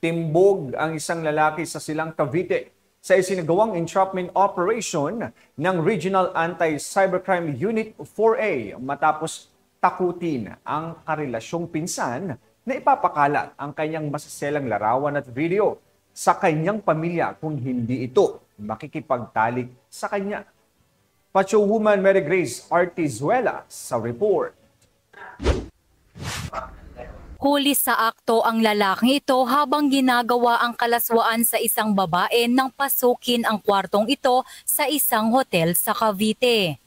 Timbog ang isang lalaki sa Silang Cavite sa isinagawang entrapment operation ng Regional Anti-Cybercrime Unit 4A matapos takutin ang karelasyong pinsan na ipapakalat ang kanyang masaselang larawan at video sa kanyang pamilya kung hindi ito makikipagtalik sa kanya. Pacho Woman Mary Grace Artizuela sa report. Huli sa akto ang lalaking ito habang ginagawa ang kalaswaan sa isang babae nang pasukin ang kwartong ito sa isang hotel sa Cavite.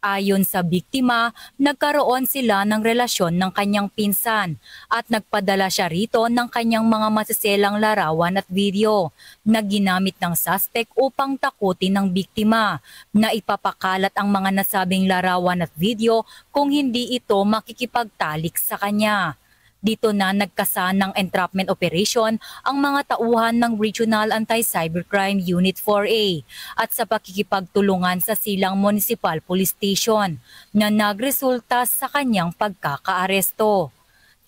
Ayon sa biktima, nagkaroon sila ng relasyon ng kanyang pinsan at nagpadala siya rito ng kanyang mga masiselang larawan at video na ginamit ng suspect upang takutin ng biktima na ipapakalat ang mga nasabing larawan at video kung hindi ito makikipagtalik sa kanya. Dito na nagkasa ng entrapment operation ang mga tauhan ng Regional Anti-Cybercrime Unit 4A at sa pakikipagtulungan sa Silang Municipal Police Station na nagresulta sa kanyang pagkakaaresto.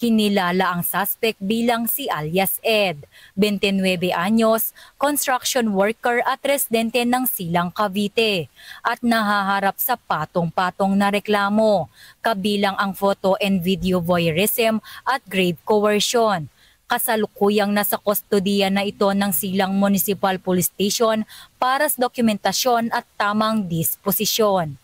Kinilala ang suspect bilang si alias Ed, 29 anyos, construction worker at residente ng Silang Cavite at nahaharap sa patong-patong na reklamo, kabilang ang photo and video voyeurism at grave coercion. Kasalukuyang nasa kustodiya na ito ng Silang Municipal Police Station para sa dokumentasyon at tamang disposisyon.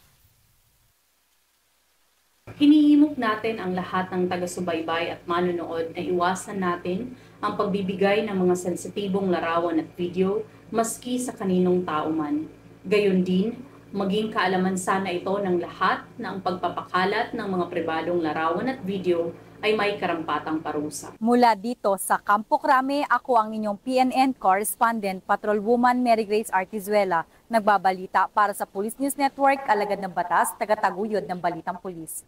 Hinihimok natin ang lahat ng taga-subaybay at manonood na iwasan natin ang pagbibigay ng mga sensitibong larawan at video maski sa kaninong tao man. Gayon din, maging kaalaman sana ito ng lahat na ang pagpapakalat ng mga pribadong larawan at video ay may karampatang parusa. Mula dito sa Campo Crame, ako ang inyong PNN correspondent, Patrolwoman Mary Grace Artizuela, nagbabalita para sa Police News Network, alagad ng batas, tagataguyod ng Balitang Pulis.